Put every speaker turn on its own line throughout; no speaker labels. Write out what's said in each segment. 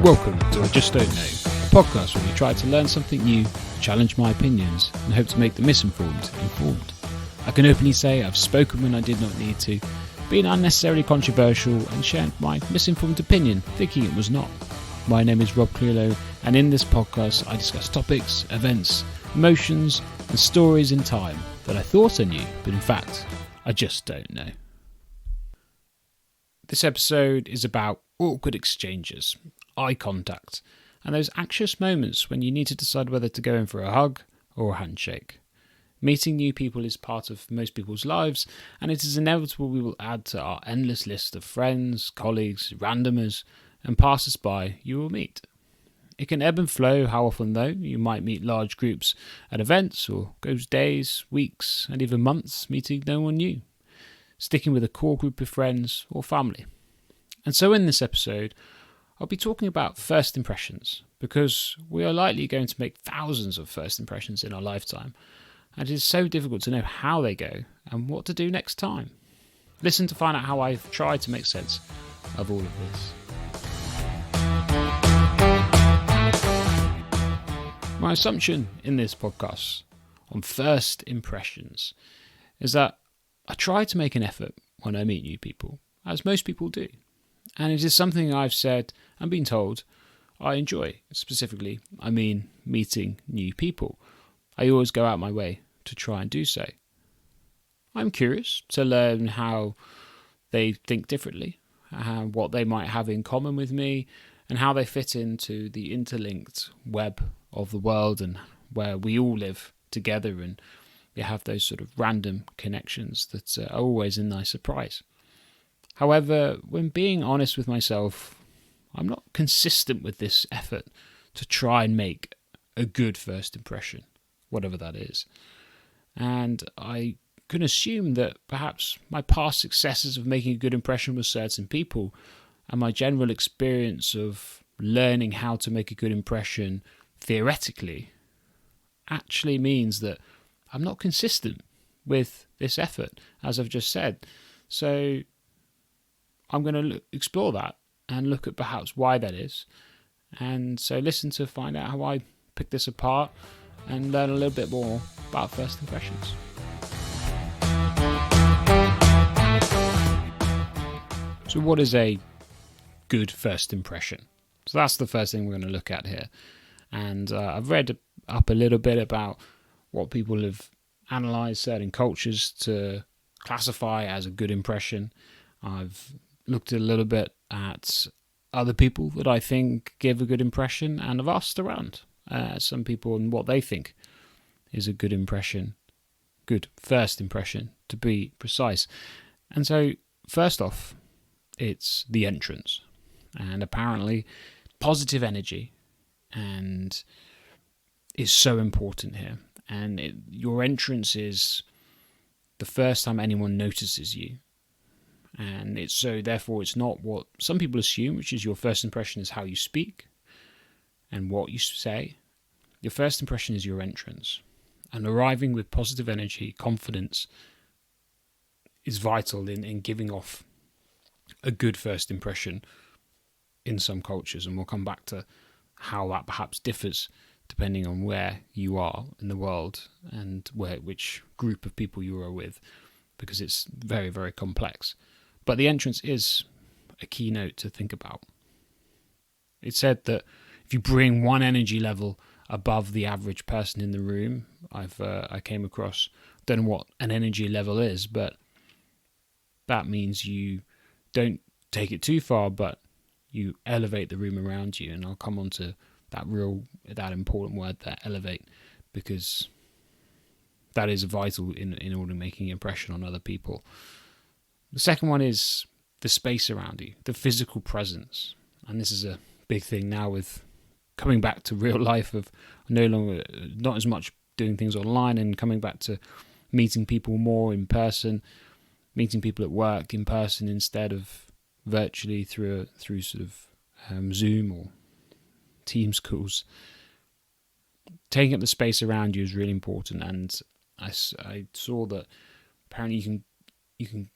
Welcome to I Just Don't Know, a podcast where we try to learn something new, challenge my opinions, and hope to make the misinformed informed. I can openly say I've spoken when I did not need to, been unnecessarily controversial, and shared my misinformed opinion, thinking it was not. My name is Rob Clearlow, and in this podcast I discuss topics, events, emotions, and stories in time that I thought I knew, but in fact, I just don't know. This episode is about awkward exchanges, eye contact, and those anxious moments when you need to decide whether to go in for a hug or a handshake. Meeting new people is part of most people's lives, and it is inevitable we will add to our endless list of friends, colleagues, randomers, and passers-by you will meet. It can ebb and flow how often though. You might meet large groups at events, or goes days, weeks, and even months meeting no one new, sticking with a core group of friends or family. And so in this episode, I'll be talking about first impressions, because we are likely going to make thousands of first impressions in our lifetime, and it is so difficult to know how they go and what to do next time. Listen to find out how I've tried to make sense of all of this. My assumption in this podcast on first impressions is that I try to make an effort when I meet new people, as most people do. And it is something I've said and been told I enjoy. Specifically, I mean meeting new people. I always go out my way to try and do so. I'm curious to learn how they think differently, what they might have in common with me, and how they fit into the interlinked web of the world and where we all live together, and we have those sort of random connections that are always a nice surprise. However, when being honest with myself, I'm not consistent with this effort to try and make a good first impression, whatever that is. And I can assume that perhaps my past successes of making a good impression with certain people and my general experience of learning how to make a good impression theoretically actually means that I'm not consistent with this effort, as I've just said. So I'm going to explore that and look at perhaps why that is. And so listen to find out how I pick this apart and learn a little bit more about first impressions. So what is a good first impression? So that's the first thing we're going to look at here. And I've read up a little bit about what people have analysed certain cultures to classify as a good impression. I've looked a little bit at other people that I think give a good impression, and I've asked around some people and what they think is a good impression, good first impression to be precise. And so first off, it's the entrance, and apparently positive energy and is so important here. And your entrance is the first time anyone notices you. And it's so, therefore, it's not what some people assume, which is your first impression is how you speak and what you say. Your first impression is your entrance. And arriving with positive energy, confidence, is vital in giving off a good first impression in some cultures. And we'll come back to how that perhaps differs depending on where you are in the world and which group of people you are with, because it's very, very complex. But the entrance is a keynote to think about. It's said that if you bring one energy level above the average person in the room, I came across, don't know what an energy level is, but that means you don't take it too far, but you elevate the room around you. And I'll come on to that important word there, elevate, because that is vital in order making an impression on other people. The second one is the space around you, the physical presence. And this is a big thing now with coming back to real life, of not as much doing things online and coming back to meeting people more in person, meeting people at work in person instead of virtually through sort of Zoom or Teams calls. Taking up the space around you is really important, and I saw that apparently you can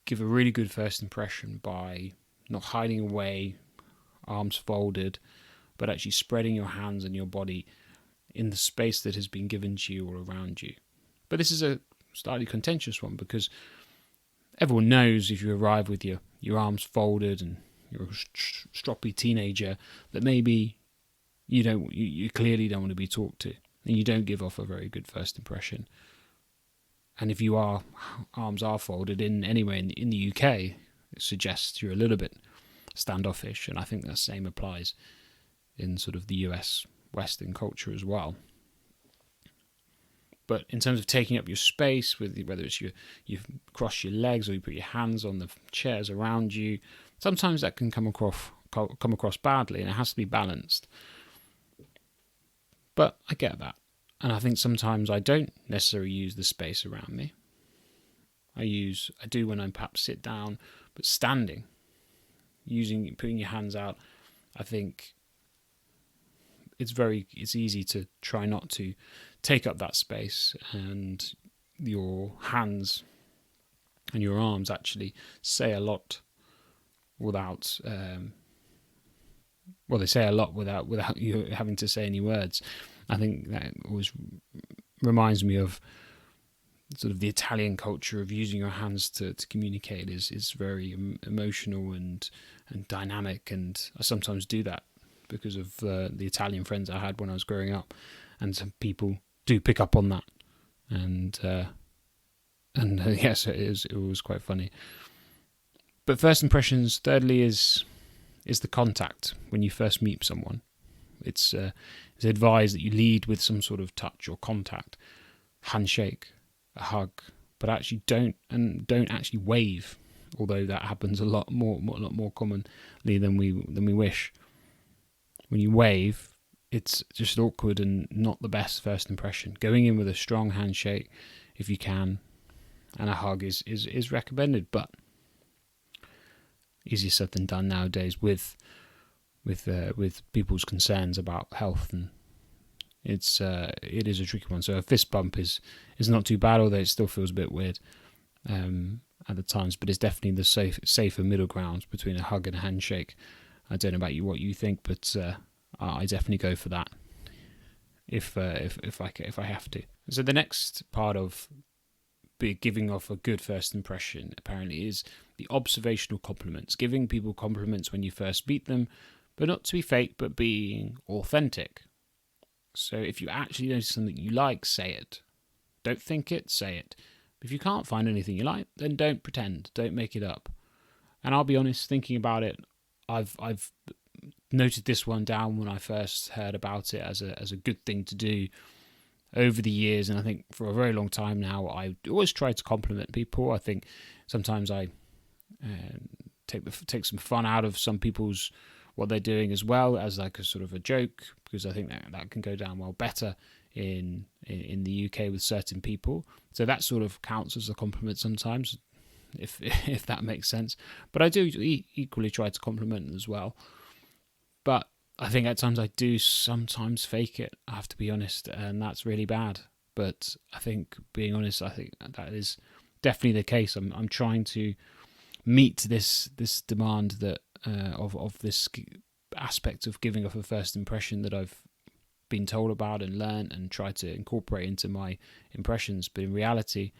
give a really good first impression by not hiding away arms folded, but actually spreading your hands and your body in the space that has been given to you or around you. But this is a slightly contentious one because everyone knows if you arrive with your arms folded and you're a stroppy teenager that maybe you clearly don't want to be talked to, and you don't give off a very good first impression. And if your arms are folded in anyway in the UK, it suggests you're a little bit standoffish, and I think the same applies in sort of the US Western culture as well. But in terms of taking up your space, with whether it's you cross your legs or you put your hands on the chairs around you, sometimes that can come across badly, and it has to be balanced. But I get that, and I think sometimes I don't necessarily use the space around me. I do when I'm perhaps sit down, but standing, putting your hands out, I think it's easy to try not to take up that space, and your hands and your arms actually say a lot without they say a lot without you having to say any words. I think that always reminds me of sort of the Italian culture of using your hands to communicate is very emotional and dynamic, and I sometimes do that because of the Italian friends I had when I was growing up, and some people do pick up on that, and yes, it was quite funny. But first impressions, thirdly, is the contact when you first meet someone. It's advised that you lead with some sort of touch or contact, handshake, a hug, but actually don't actually wave, although that happens a lot more commonly than we wish. When you wave, it's just awkward and not the best first impression. Going in with a strong handshake, if you can, and a hug is recommended, but easier said than done nowadays with people's concerns about health, and it is a tricky one. So a fist bump is not too bad, although it still feels a bit weird at the times. But it's definitely the safer middle ground between a hug and a handshake. I don't know about you, what you think, but I definitely go for that if I have to. So the next part of giving off a good first impression apparently is the observational compliments, giving people compliments when you first meet them, but not to be fake, but being authentic. So if you actually notice something you like, say it. Don't think it, say it. If you can't find anything you like, then don't pretend, don't make it up. And I'll be honest, thinking about it, I've noted this one down when I first heard about it as a good thing to do over the years, and I think for a very long time now I always try to compliment people. I think sometimes I take some fun out of some people's what they're doing as well as like a sort of a joke, because I think that can go down well better in the UK with certain people. So that sort of counts as a compliment sometimes, if that makes sense. But I do equally try to compliment them as well. But I think at times I do sometimes fake it, I have to be honest, and that's really bad. But I think, being honest, I think that is definitely the case. I'm trying to meet this demand that of this aspect of giving off a first impression that I've been told about and learned and try to incorporate into my impressions. But in reality,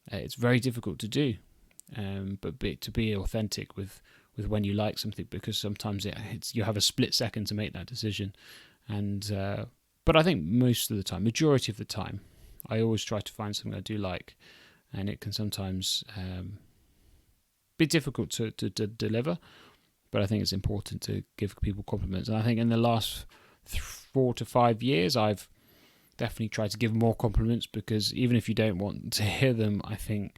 it's very difficult to do. But to be authentic with when you like something, because sometimes you have a split second to make that decision. And but I think most of the time, majority of the time, I always try to find something I do like, and it can sometimes be difficult to deliver. But I think it's important to give people compliments. And I think in the last 4 to 5 years, I've definitely tried to give more compliments, because even if you don't want to hear them, I think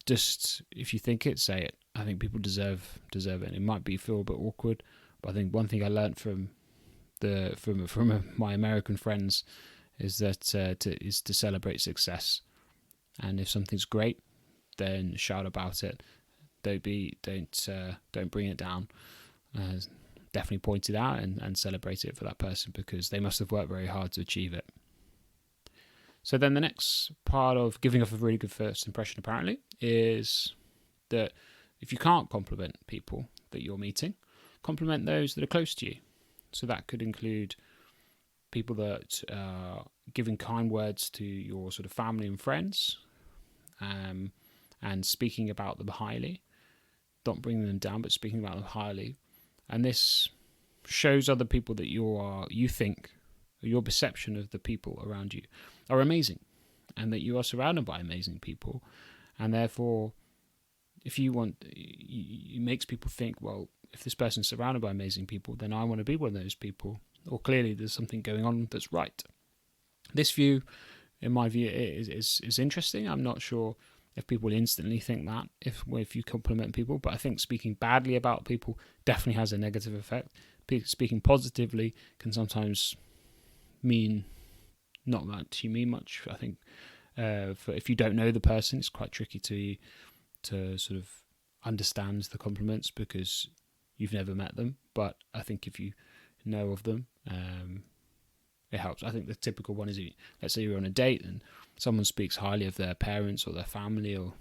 just if you think it, say it. I think people deserve it. It might feel a bit awkward, but I think one thing I learned from my American friends is that to celebrate success, and if something's great, then shout about it. Don't bring it down. Definitely point it out and celebrate it for that person, because they must have worked very hard to achieve it. So then the next part of giving off a really good first impression, apparently, is that if you can't compliment people that you're meeting, compliment those that are close to you. So that could include people that are giving kind words to your sort of family and friends, and speaking about them highly. Not bringing them down, but speaking about them highly. And this shows other people that you think, your perception of the people around you are amazing, and that you are surrounded by amazing people. And therefore, if you want, it makes people think, well, if this person's surrounded by amazing people, then I want to be one of those people. Or clearly there's something going on that's right. This view, in my view, is interesting. I'm not sure if people instantly think that if you compliment people, but I think speaking badly about people definitely has a negative effect. Speaking positively can sometimes mean not actually mean much. I think if you don't know the person, it's quite tricky to sort of understand the compliments because you've never met them. But I think if you know of them, it helps. I think the typical one is, let's say you're on a date and someone speaks highly of their parents or their family or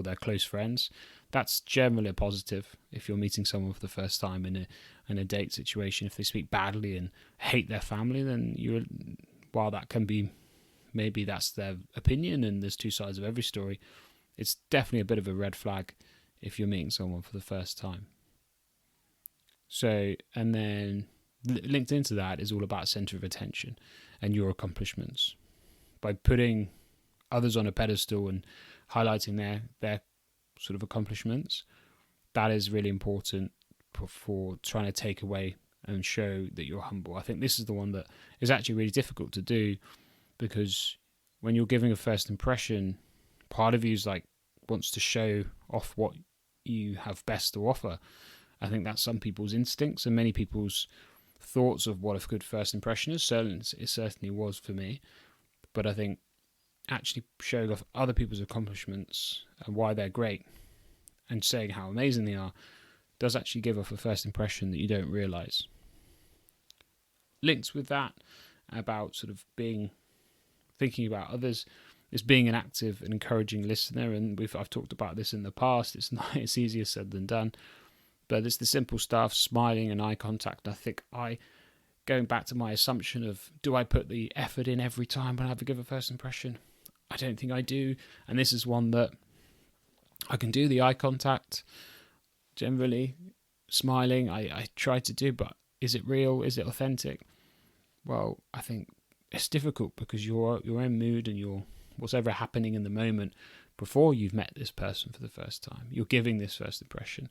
their close friends. That's generally a positive. If you're meeting someone for the first time in a date situation, if they speak badly and hate their family, then while that can be, maybe that's their opinion and there's two sides of every story, it's definitely a bit of a red flag if you're meeting someone for the first time. So, and then linked into that is all about center of attention and your accomplishments. By putting others on a pedestal and highlighting their sort of accomplishments, that is really important for trying to take away and show that you're humble. I think this is the one that is actually really difficult to do, because when you're giving a first impression, part of you is like wants to show off what you have best to offer. I think that's some people's instincts and many people's thoughts of what a good first impression is. It certainly was for me. But I think actually showing off other people's accomplishments and why they're great and saying how amazing they are does actually give off a first impression that you don't realise. Linked with that, about sort of thinking about others, is being an active and encouraging listener. And I've talked about this in the past. It's easier said than done. But it's the simple stuff, smiling and eye contact. I think going back to my assumption of, do I put the effort in every time when I give a first impression? I don't think I do. And this is one that I can do the eye contact, generally, smiling. I try to do, but is it real? Is it authentic? Well, I think it's difficult because your own mood and what's ever happening in the moment before you've met this person for the first time, you're giving this first impression.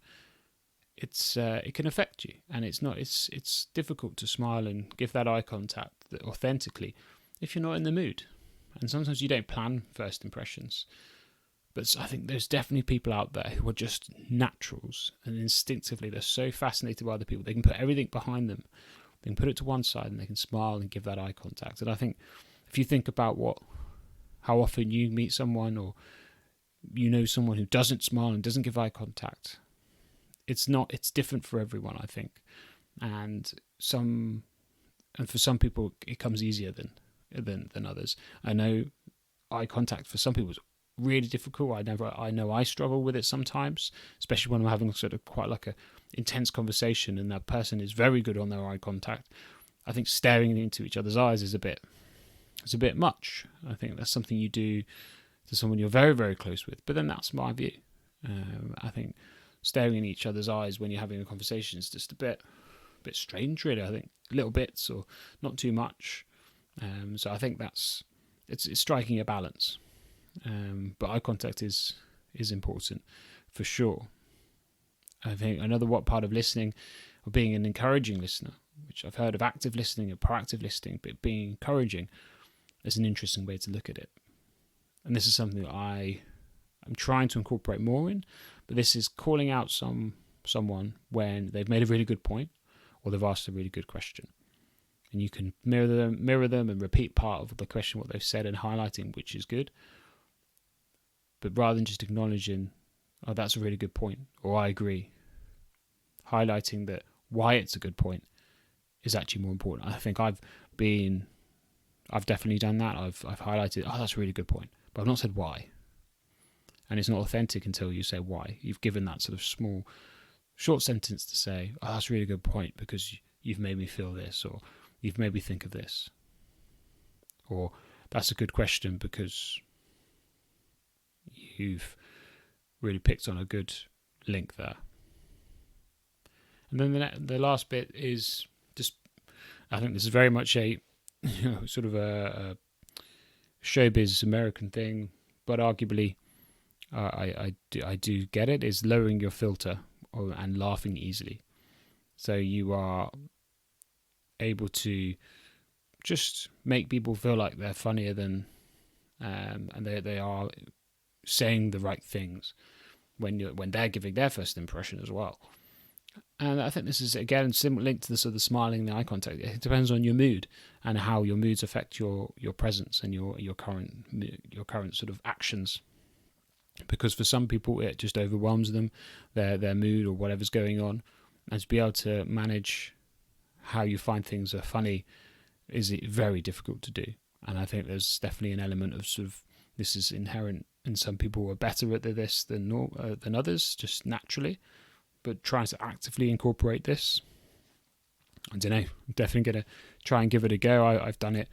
It can affect you, and it's difficult to smile and give that eye contact authentically if you're not in the mood. And sometimes you don't plan first impressions, but I think there's definitely people out there who are just naturals, and instinctively they're so fascinated by other people, they can put everything behind them, they can put it to one side and they can smile and give that eye contact. And I think if you think about how often you meet someone, or you know someone who doesn't smile and doesn't give eye contact, it's different for everyone, I think. And for some people it comes easier than others. I know eye contact for some people is really difficult. I know I struggle with it sometimes, especially when I'm having sort of quite like a intense conversation and that person is very good on their eye contact. I think staring into each other's eyes is a bit much. I think that's something you do to someone you're very, very close with. But then that's my view. I think staring in each other's eyes when you're having a conversation is just a bit strange, really. I think little bits or not too much. So I think it's striking a balance. But eye contact is important for sure. I think another part of listening, or being an encouraging listener, which I've heard of active listening and proactive listening, but being encouraging is an interesting way to look at it. And this is something that I'm trying to incorporate more in, but this is calling out someone when they've made a really good point or they've asked a really good question. And you can mirror them and repeat part of the question, what they've said, and highlighting which is good. But rather than just acknowledging, oh, that's a really good point, or I agree, highlighting that why it's a good point is actually more important. I think I've definitely done that. I've highlighted, oh, that's a really good point, but I've not said why. And it's not authentic until you say why. You've given that sort of small short sentence to say, oh, that's a really good point because you've made me feel this, or you've made me think of this, or that's a good question because you've really picked on a good link there. And then the last bit is just, I think this is very much a sort of a showbiz American thing, but arguably I do get it, is lowering your filter and laughing easily. So you are able to just make people feel like they're funnier than, and they are saying the right things when they're giving their first impression as well. And I think this is, again, linked to the sort of smiling and the eye contact. It depends on your mood and how your moods affect your presence and your current sort of actions. Because for some people, it just overwhelms them, their mood or whatever's going on. And to be able to manage how you find things are funny is very difficult to do. And I think there's definitely an element of sort of, this is inherent, and some people are better at this than others, just naturally. But trying to actively incorporate this, I don't know. I'm definitely going to try and give it a go. I've done it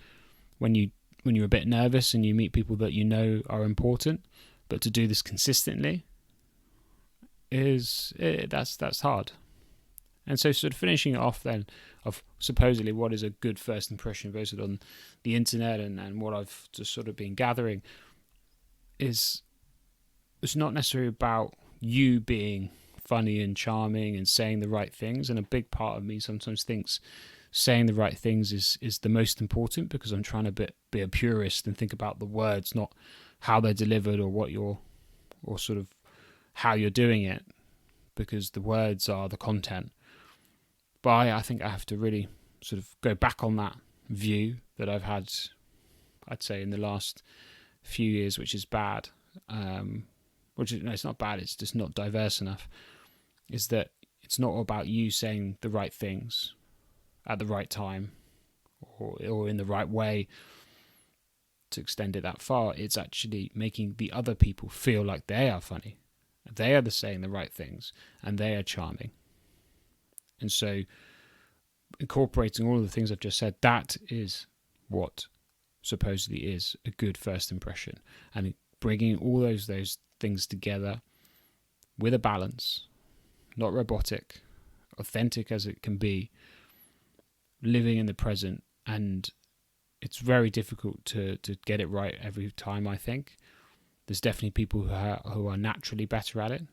when you're a bit nervous and you meet people that you know are important, but to do this consistently that's hard. And so, sort of finishing it off then, of supposedly what is a good first impression based on the internet and what I've just sort of been gathering, is it's not necessarily about you being funny and charming and saying the right things. And a big part of me sometimes thinks saying the right things is the most important, because I'm trying to be a purist and think about the words, not how they're delivered or sort of how you're doing it, because the words are the content. But I think I have to really sort of go back on that view that I've had, I'd say, in the last few years, which is bad. It's not bad, it's just not diverse enough. Is that it's not about you saying the right things at the right time or in the right way, to extend it that far. It's actually making the other people feel like they are funny, they are saying the right things, and they are charming. And so incorporating all of the things I've just said, that is what supposedly is a good first impression. And bringing all those things together with a balance, not robotic, authentic as it can be, living in the present. And it's very difficult to get it right every time, I think. There's definitely people who are naturally better at it,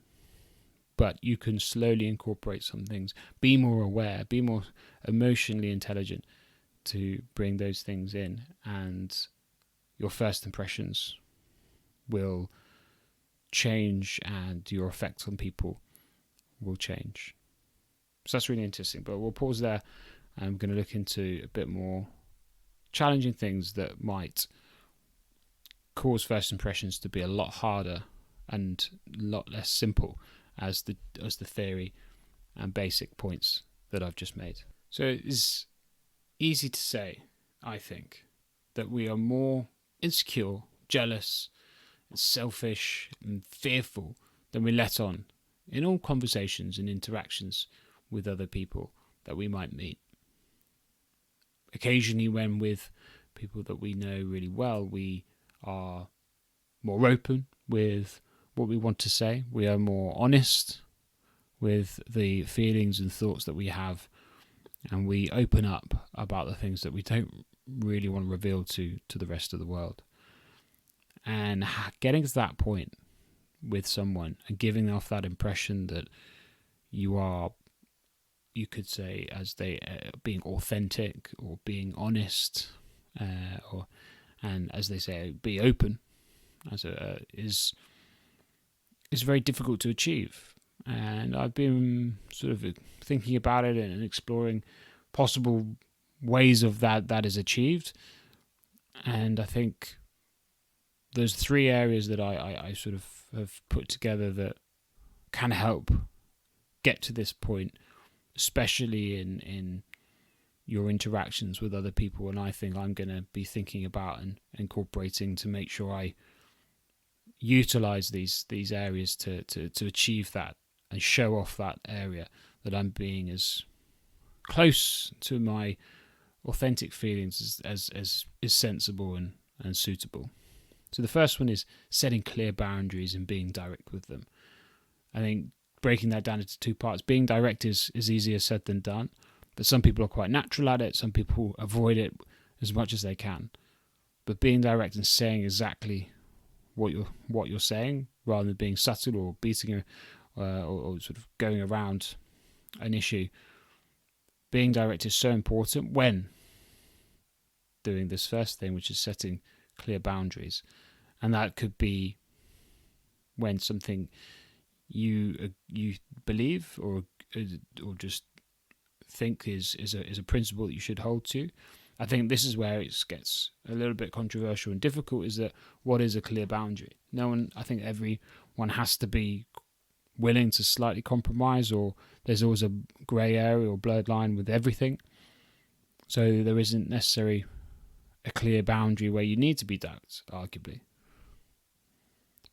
but you can slowly incorporate some things, be more aware, be more emotionally intelligent to bring those things in, and your first impressions will change and your effect on people will change. So that's really interesting, but we'll pause there. I'm going to look into a bit more challenging things that might cause first impressions to be a lot harder and a lot less simple as the theory and basic points that I've just made. So it's easy to say, I think, that we are more insecure, jealous, and selfish and fearful than we let on in all conversations and interactions with other people that we might meet. Occasionally, when with people that we know really well, we are more open with what we want to say. We are more honest with the feelings and thoughts that we have, and we open up about the things that we don't really want to reveal to the rest of the world. And getting to that point with someone and giving off that impression that you could say, as they being authentic or being honest, and as they say, be open, is very difficult to achieve. And I've been sort of thinking about it and exploring possible ways of that is achieved. And I think there's 3 areas that I sort of have put together that can help get to this point, especially in your interactions with other people. And I think I'm going to be thinking about and incorporating to make sure I utilize these areas to achieve that and show off that area, that I'm being as close to my authentic feelings as is sensible and suitable. So the first one is setting clear boundaries and being direct with them. I think breaking that down into two parts, being direct is easier said than done, but some people are quite natural at it, some people avoid it as much as they can. But being direct and saying exactly what you're saying, rather than being subtle or beating or sort of going around an issue, being direct is so important when doing this first thing, which is setting clear boundaries. And that could be when something you believe or just think is a principle that you should hold to. I think this is where it gets a little bit controversial and difficult, is that what is a clear boundary? I think everyone has to be willing to slightly compromise, or there's always a grey area or blurred line with everything. So there isn't necessarily a clear boundary where you need to be direct, arguably.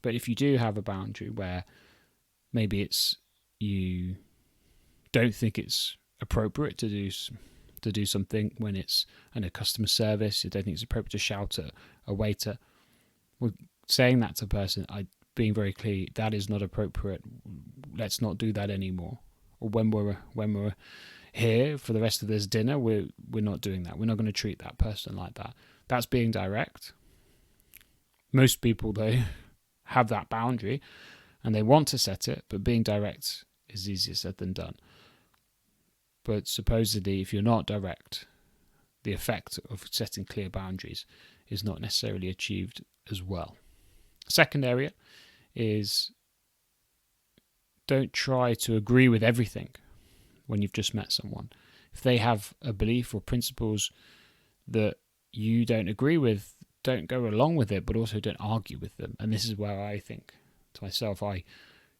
But if you do have a boundary where maybe it's you don't think it's appropriate to do something when it's in a customer service, you don't think it's appropriate to shout at a waiter, well, saying that to a person, being very clear, that is not appropriate, let's not do that anymore. Or when we're here for the rest of this dinner, we're not doing that, we're not going to treat that person like that. That's being direct. Most people, though, have that boundary and they want to set it, but being direct is easier said than done. But supposedly, if you're not direct, the effect of setting clear boundaries is not necessarily achieved as well. Second area is don't try to agree with everything when you've just met someone. If they have a belief or principles that you don't agree with, don't go along with it, but also don't argue with them. And this is where I think to myself, I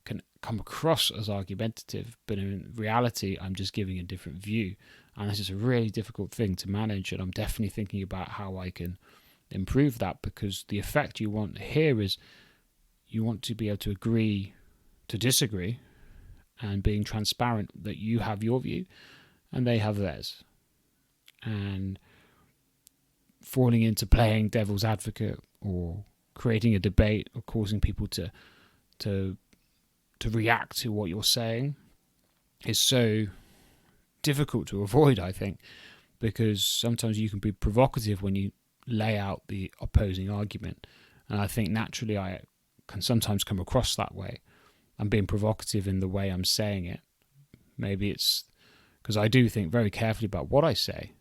can come across as argumentative, but in reality, I'm just giving a different view. And this is a really difficult thing to manage. And I'm definitely thinking about how I can improve that, because the effect you want here is you want to be able to agree to disagree, and being transparent that you have your view and they have theirs. And falling into playing devil's advocate or creating a debate or causing people to react to what you're saying is so difficult to avoid, I think, because sometimes you can be provocative when you lay out the opposing argument. And I think naturally I can sometimes come across that way. I'm being provocative in the way I'm saying it. Maybe it's because I do think very carefully about what I say,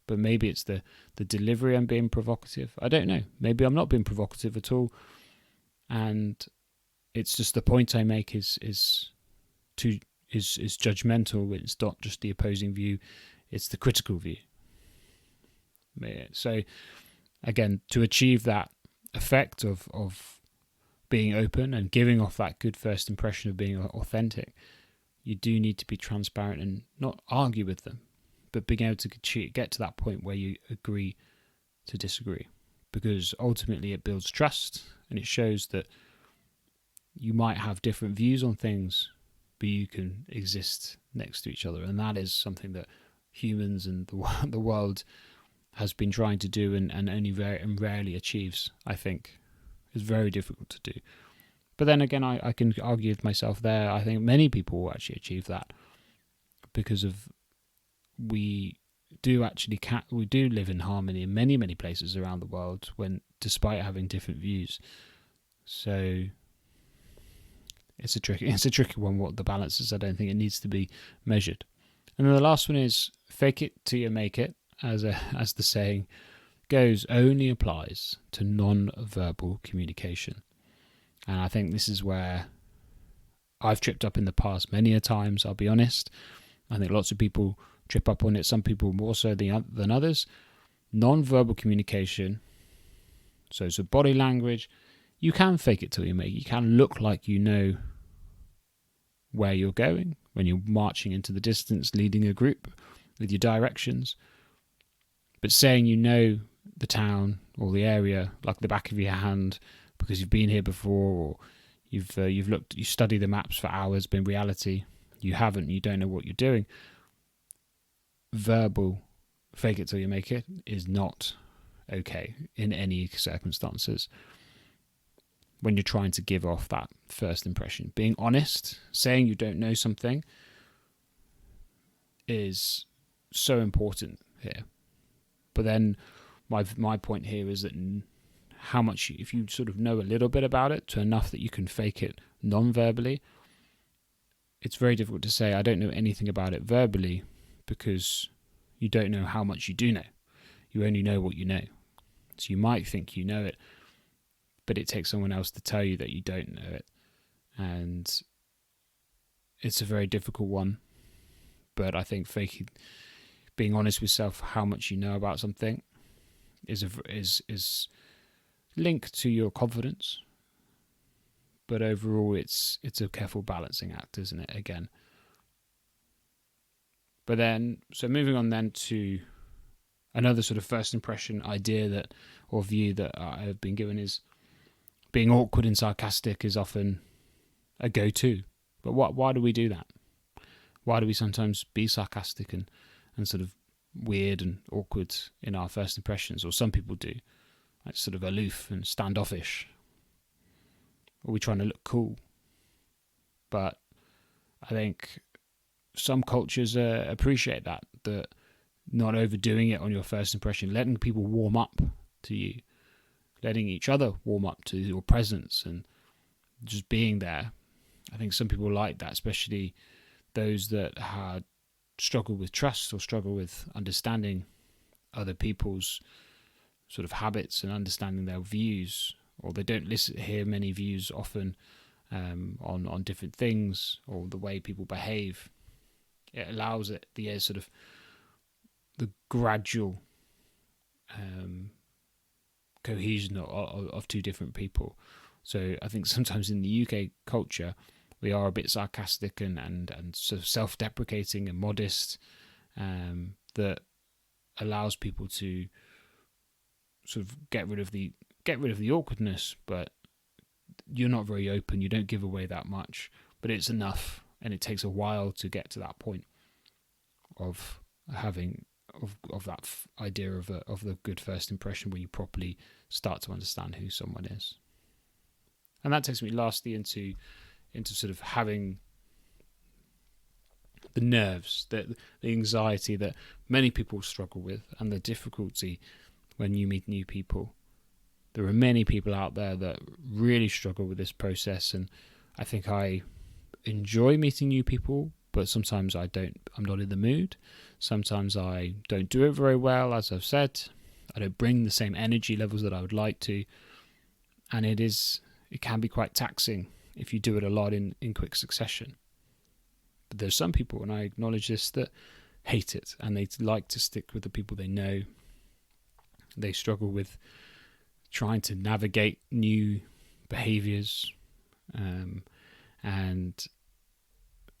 but maybe it's the delivery I'm being provocative. I don't know. Maybe I'm not being provocative at all, and it's just the point I make is judgmental. It's not just the opposing view; it's the critical view. So, again, to achieve that effect of being open and giving off that good first impression of being authentic, you do need to be transparent and not argue with them, but being able to get to that point where you agree to disagree, because ultimately it builds trust and it shows that you might have different views on things, but you can exist next to each other. And that is something that humans and the world has been trying to do and only rarely achieves, I think. It's very difficult to do. But then again, I can argue with myself there. I think many people will actually achieve that because of we do live in harmony in many, many places around the world, when despite having different views. So it's a tricky one, what the balance is. I don't think it needs to be measured. And then the last one is fake it till you make it, as the saying goes, only applies to non-verbal communication. And I think this is where I've tripped up in the past many a times, I'll be honest. I think lots of people trip up on it, some people more so than others. Non-verbal communication, so body language, you can fake it till you make it. You can look like you know where you're going when you're marching into the distance, leading a group with your directions. But saying you know the town or the area like the back of your hand because you've been here before, or you study the maps for hours, but in reality you haven't. You don't know what you're doing. Verbal fake it till you make it is not okay in any circumstances. When you're trying to give off that first impression, being honest, saying you don't know something is so important here. But then my point here is that how much, if you sort of know a little bit about it to enough that you can fake it non-verbally, it's very difficult to say I don't know anything about it verbally, because you don't know how much you do know. You only know what you know. So you might think you know it, but it takes someone else to tell you that you don't know it. And it's a very difficult one. But I think being honest with yourself how much you know about something is linked to your confidence. But overall, it's a careful balancing act, isn't it? Again. But then, so moving on then to another sort of first impression idea or view that I have been given is being awkward and sarcastic is often a go-to. But why do we do that? Why do we sometimes be sarcastic and sort of weird and awkward in our first impressions? Or some people do, like sort of aloof and standoffish. Or we trying to look cool? But I think some cultures appreciate that not overdoing it on your first impression, letting people warm up to you, letting each other warm up to your presence and just being there. I think some people like that, especially those that had struggle with trust or struggle with understanding other people's sort of habits and understanding their views, or they don't hear many views often on different things or the way people behave. It allows the sort of the gradual cohesion of two different people. So I think sometimes in the UK culture, we are a bit sarcastic and sort of self-deprecating and modest, that allows people to sort of get rid of the awkwardness, but you're not very open, you don't give away that much, but it's enough, and it takes a while to get to that point of having of that idea of the good first impression, where you properly start to understand who someone is. And that takes me lastly into sort of having the nerves, the anxiety that many people struggle with, and the difficulty when you meet new people. There are many people out there that really struggle with this process, and I think I enjoy meeting new people, but sometimes I'm not in the mood. Sometimes I don't do it very well, as I've said. I don't bring the same energy levels that I would like to, and it can be quite taxing if you do it a lot in quick succession. But there's some people, and I acknowledge this, that hate it, and they like to stick with the people they know. They struggle with trying to navigate new behaviors, and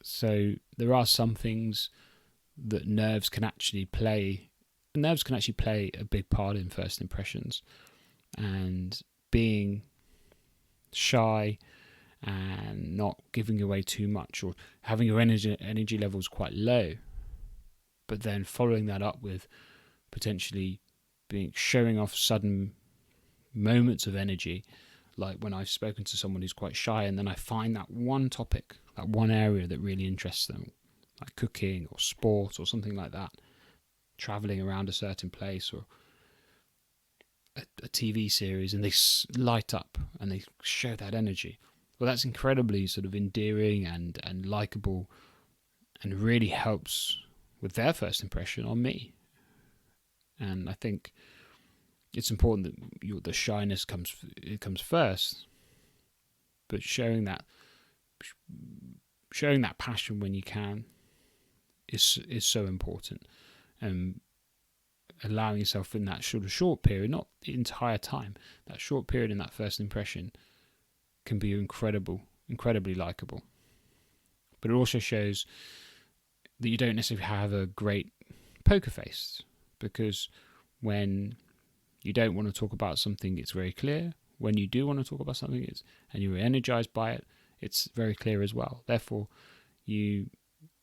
so there are some things that nerves can actually play a big part in first impressions, and being shy and not giving away too much, or having your energy levels quite low, but then following that up with potentially showing off sudden moments of energy, like when I've spoken to someone who's quite shy, and then I find that one topic, that one area that really interests them, like cooking or sport or something like that, traveling around a certain place, or a TV series, and they light up and they show that energy. Well, that's incredibly sort of endearing and likable, and really helps with their first impression on me. And I think it's important that the shyness comes first, but showing that passion when you can is so important, and allowing yourself in that short period, not the entire time, that short period in that first impression can be incredibly likable. But it also shows that you don't necessarily have a great poker face, because when you don't want to talk about something, it's very clear. when you do want to talk about something and you're energized by it, it's very clear as well. Therefore, you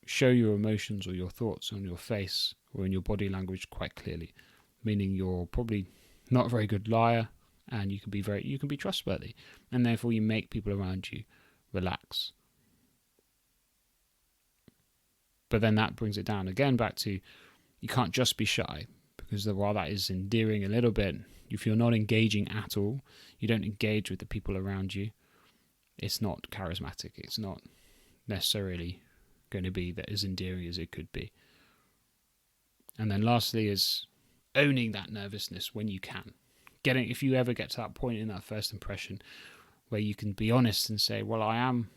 show your emotions or your thoughts on your face or in your body language quite clearly, meaning you're probably not a very good liar, and you can be trustworthy, and therefore you make people around you relax. But then that brings it down again back to, you can't just be shy, because while that is endearing a little bit, if you're not engaging at all, you don't engage with the people around you, it's not charismatic. It's not necessarily going to be that as endearing as it could be. And then lastly is owning that nervousness when you can. If you ever get to that point in that first impression where you can be honest and say, well, I am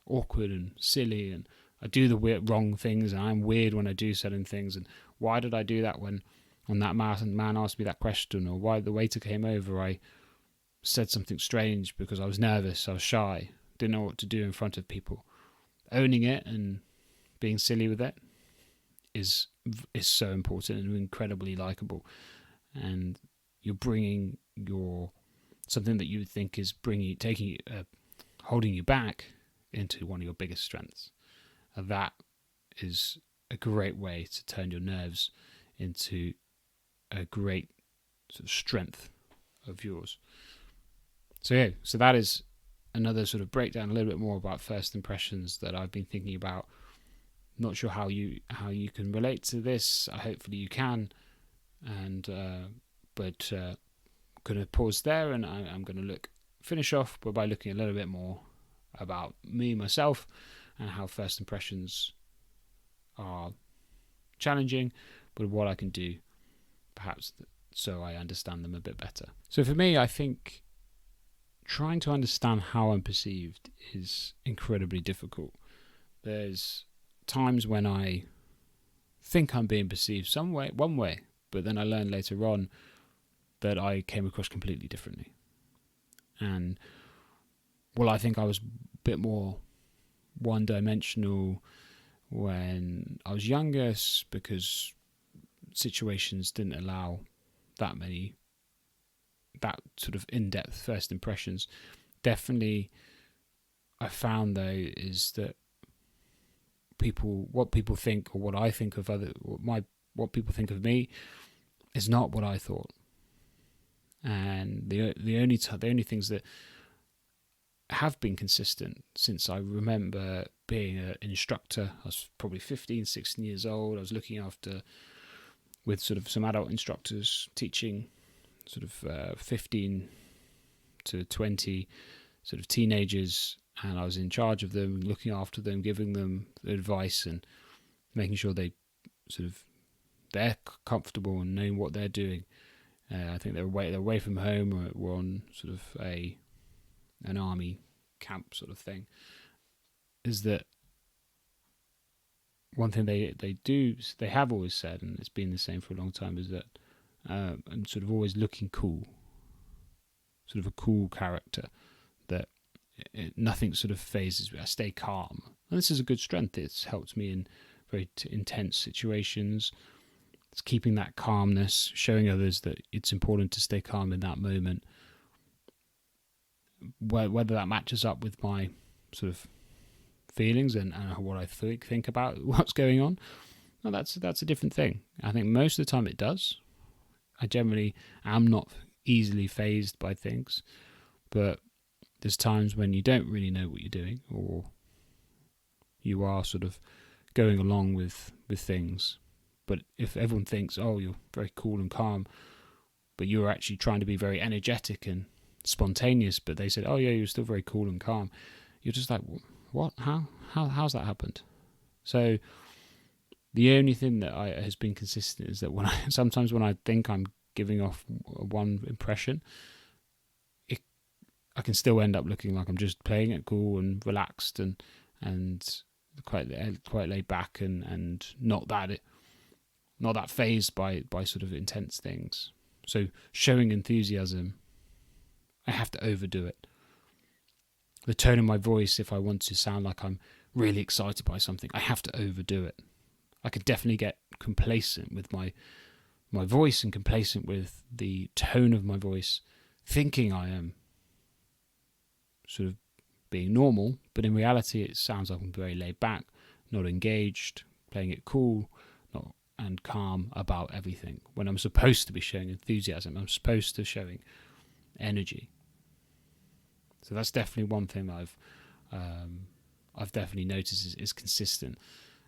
awkward and silly, and I do the wrong things, and I'm weird when I do certain things, and why did I do that when that man asked me that question, or why the waiter came over, I said something strange because I was nervous, I was shy, didn't know what to do in front of people. Owning it and being silly with it is so important and incredibly likable, and you're bringing something that you would think is holding you back into one of your biggest strengths. And that is a great way to turn your nerves into a great sort of strength of yours. So that is another sort of breakdown, a little bit more about first impressions that I've been thinking about. Not sure how you can relate to this. Hopefully you can, and but going to pause there, and I'm going to finish off by looking a little bit more about myself, and how first impressions are challenging, but what I can do perhaps so I understand them a bit better. So for me, I think trying to understand how I'm perceived is incredibly difficult. There's times when I think I'm being perceived one way, but then I learn later on that I came across completely differently. And I think I was a bit more one-dimensional when I was younger, because situations didn't allow that sort of in-depth first impressions. Definitely, I found though is that what people think, or what I think of what people think of me, is not what I thought. And the only things that have been consistent since I remember being an instructor, I was probably 15, 16 years old. I was looking after with sort of some adult instructors, teaching sort of 15 to 20 sort of teenagers, and I was in charge of them, looking after them, giving them advice and making sure they're comfortable and knowing what they're doing. I think they're away from home, or were on sort of an army camp sort of thing. Is that one thing they have always said, and it's been the same for a long time, is that I'm sort of always looking cool, sort of a cool character, that nothing sort of phases me. I stay calm, and this is a good strength. It's helped me in very intense situations. It's keeping that calmness, showing others that it's important to stay calm in that moment. Whether that matches up with my sort of feelings and what I think about what's going on, well, that's a different thing. I think most of the time it does. I generally am not easily fazed by things, but there's times when you don't really know what you're doing, or you are sort of going along with things. But if everyone thinks, oh, you're very cool and calm, but you're actually trying to be very energetic and spontaneous, but they said, oh yeah, you're still very cool and calm, you're just like, what? How's that happened? So the only thing that has been consistent is that sometimes when I think I'm giving off one impression, I can still end up looking like I'm just playing it cool and relaxed and quite laid back and not that fazed by sort of intense things. So showing enthusiasm, I have to overdo it. The tone of my voice, if I want to sound like I'm really excited by something, I have to overdo it. I could definitely get complacent with my voice and complacent with the tone of my voice, thinking I am sort of being normal, but in reality it sounds like I'm very laid back, not engaged, playing it cool, not and calm about everything, when I'm supposed to be showing enthusiasm. I'm supposed to be showing energy. So that's definitely one thing that I've definitely noticed is consistent,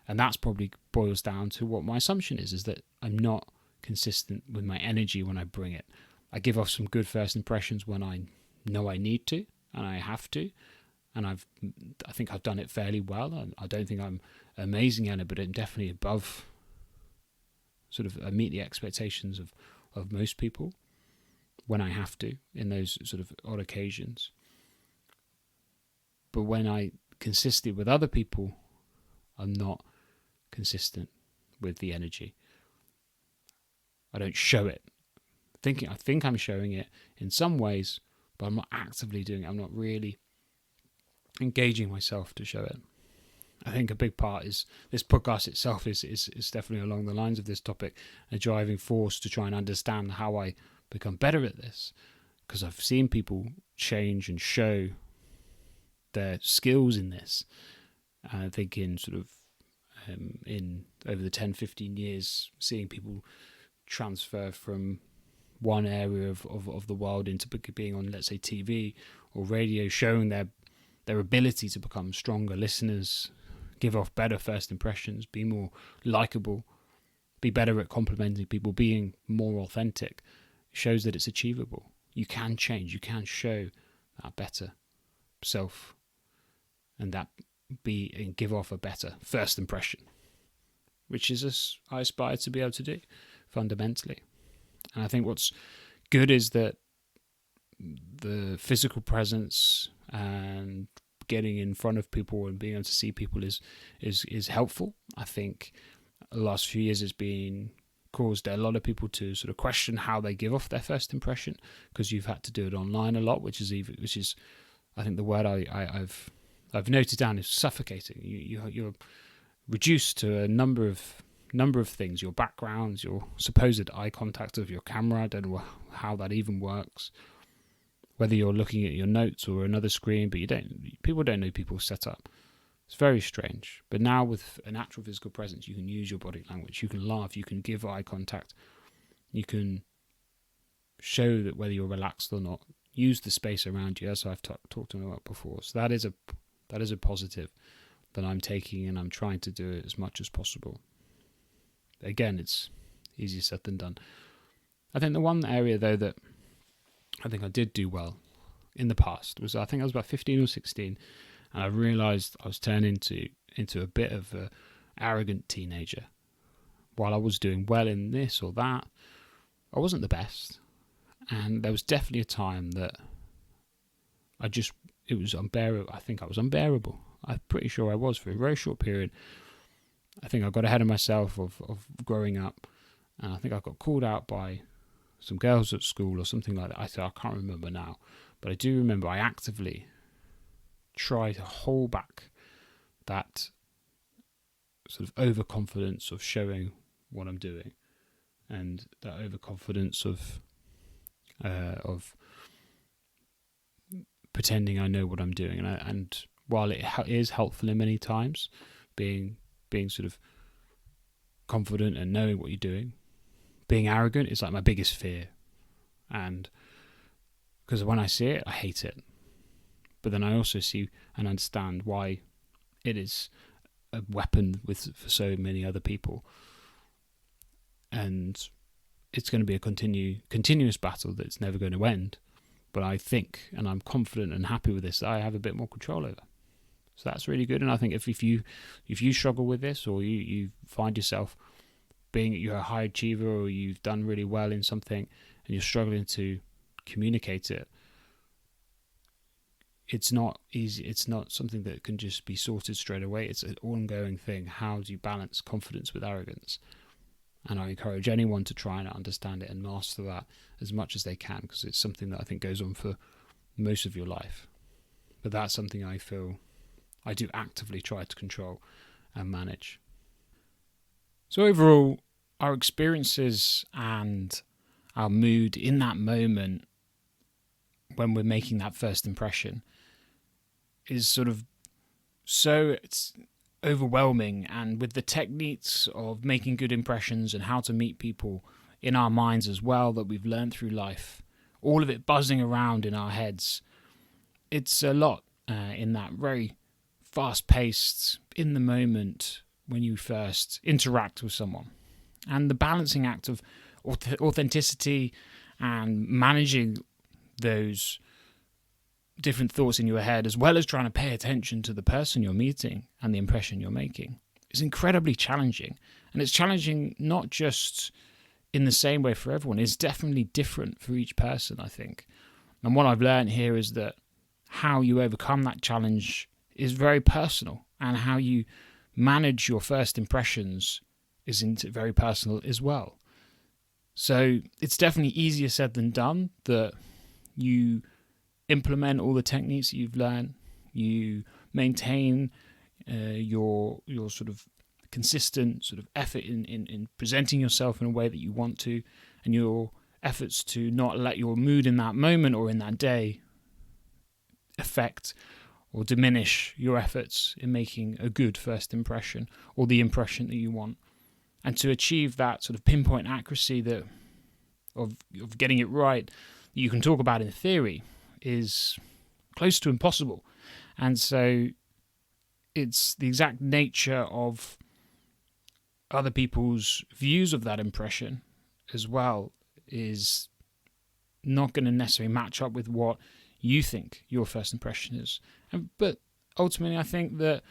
and that's probably boils down to what my assumption is that I'm not consistent with my energy when I bring it. I give off some good first impressions when I know I need to and I have to, and I think I've done it fairly well. I don't think I'm amazing at it, but I'm definitely above sort of I meet the expectations of most people when I have to in those sort of odd occasions. But when I consistently with other people, I'm not consistent with the energy. I don't show it. I think I'm showing it in some ways, but I'm not actively doing it. I'm not really engaging myself to show it. I think a big part is this podcast itself is definitely along the lines of this topic, a driving force to try and understand how I become better at this, because I've seen people change and show their skills in this. I think in sort of in over the 10-15 years, seeing people transfer from one area of the world into being on, let's say, TV or radio, showing their ability to become stronger listeners, give off better first impressions, be more likable, be better at complimenting people, being more authentic, shows that it's achievable. You can change, you can show that better self, and give off a better first impression, which is I aspire to be able to do fundamentally. And I think what's good is that the physical presence and getting in front of people and being able to see people is helpful. I think the last few years has been caused a lot of people to sort of question how they give off their first impression, because you've had to do it online a lot, which is I think the word I've noted down is suffocating. You're reduced to a number of things: your backgrounds, your supposed eye contact of your camera. I don't know how that even works. Whether you're looking at your notes or another screen, but people don't know people's setup. It's very strange. But now with an actual physical presence, you can use your body language. You can laugh. You can give eye contact. You can show that whether you're relaxed or not. Use the space around you, as I've talked about before. So that is a positive that I'm taking, and I'm trying to do it as much as possible. Again, it's easier said than done. I think the one area, though, that I think I did do well in the past was, I think I was about 15 or 16, and I realised I was turning into a bit of an arrogant teenager. While I was doing well in this or that, I wasn't the best. And there was definitely a time that it was unbearable. I think I was unbearable. I'm pretty sure I was for a very short period. I think I got ahead of myself of growing up, and I think I got called out by some girls at school or something like that. I can't remember now, but I do remember I actively try to hold back that sort of overconfidence of showing what I'm doing, and that overconfidence of pretending I know what I'm doing. And while it is helpful in many times, being sort of confident and knowing what you're doing, being arrogant is like my biggest fear. And because when I see it, I hate it. But then I also see and understand why it is a weapon for so many other people. And it's going to be a continuous battle that's never going to end. But I think, and I'm confident and happy with this, that I have a bit more control over. So that's really good. And I think if you struggle with this, or you find yourself being you're a high achiever, or you've done really well in something and you're struggling to communicate it, it's not easy. It's not something that can just be sorted straight away. It's an ongoing thing. How do you balance confidence with arrogance? And I encourage anyone to try and understand it and master that as much as they can, because it's something that I think goes on for most of your life. But that's something I feel I do actively try to control and manage. So overall, our experiences and our mood in that moment when we're making that first impression is sort of it's overwhelming, and with the techniques of making good impressions and how to meet people in our minds as well that we've learned through life, all of it buzzing around in our heads, it's a lot in that very fast-paced, in the moment when you first interact with someone. And the balancing act of authenticity and managing those different thoughts in your head, as well as trying to pay attention to the person you're meeting and the impression you're making, is incredibly challenging. And it's challenging not just in the same way for everyone. It's definitely different for each person, I think. And what I've learned here is that how you overcome that challenge is very personal, and how you manage your first impressions is very personal as well. So it's definitely easier said than done, that you implement all the techniques that you've learned, you maintain your sort of consistent sort of effort in presenting yourself in a way that you want to, and your efforts to not let your mood in that moment or in that day affect or diminish your efforts in making a good first impression or the impression that you want. And to achieve that sort of pinpoint accuracy that of getting it right that you can talk about in theory is close to impossible. And so it's the exact nature of other people's views of that impression as well is not going to necessarily match up with what you think your first impression is. But ultimately, I think that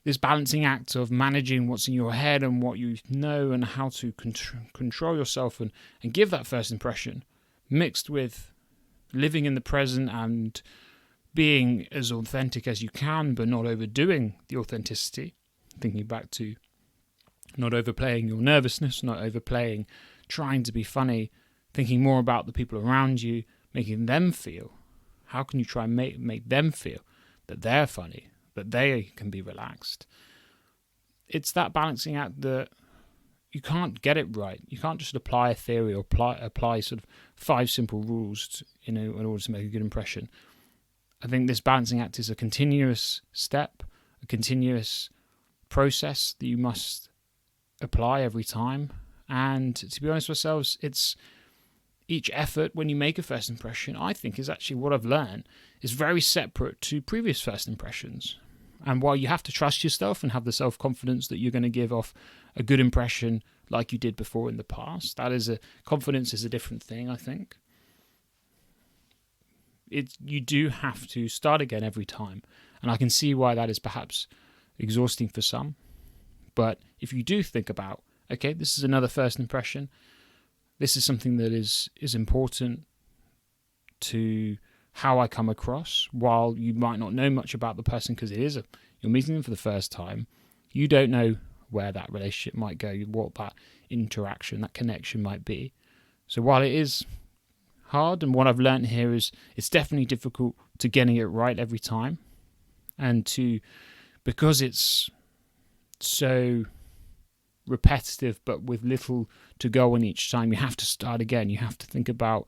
this balancing act of managing what's in your head and what you know and how to control yourself and give that first impression, mixed with living in the present and being as authentic as you can, but not overdoing the authenticity, thinking back to not overplaying your nervousness, not overplaying trying to be funny, thinking more about the people around you, making them feel. How can you try and make them feel that they're funny, that they can be relaxed? It's that balancing act that you can't get it right. You can't just apply a theory or apply sort of 5 simple rules in order to make a good impression. I think this balancing act is a continuous step, a continuous process that you must apply every time. And to be honest with ourselves, it's each effort when you make a first impression, I think, is actually what I've learned, is very separate to previous first impressions. And while you have to trust yourself and have the self-confidence that you're going to give off a good impression like you did before in the past, confidence is a different thing, I think. You do have to start again every time. And I can see why that is perhaps exhausting for some. But if you do think about, okay, this is another first impression, this is something that is important to how I come across, while you might not know much about the person because you're meeting them for the first time, you don't know where that relationship might go, what that interaction, that connection might be. So while it is hard, and what I've learned here is it's definitely difficult to getting it right every time, and because it's so repetitive but with little to go on each time, you have to start again. You have to think about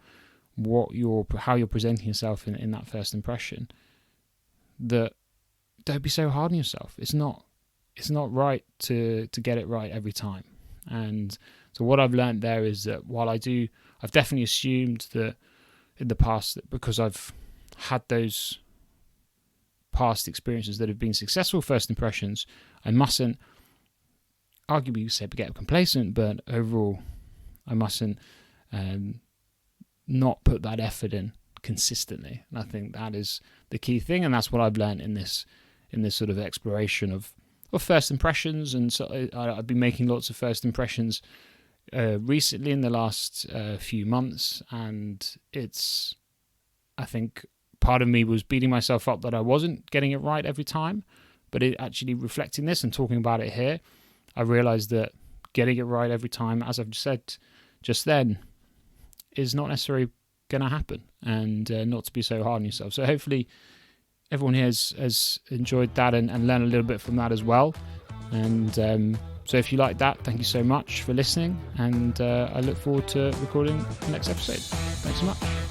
how you're presenting yourself in that first impression. That don't be so hard on yourself. It's not right to get it right every time. And so what I've learned there is that while I've definitely assumed that in the past, that because I've had those past experiences that have been successful first impressions, I mustn't arguably say get complacent, but overall I mustn't not put that effort in consistently. And I think that is the key thing, and that's what I've learned in this sort of exploration of first impressions. And so I've been making lots of first impressions recently in the last few months, and I think part of me was beating myself up that I wasn't getting it right every time, but actually reflecting this and talking about it here, I realized that getting it right every time, as I've said just then, is not necessarily going to happen, and not to be so hard on yourself. So hopefully everyone here has enjoyed that and learned a little bit from that as well. And so if you like that, thank you so much for listening, and I look forward to recording the next episode. Thanks so much.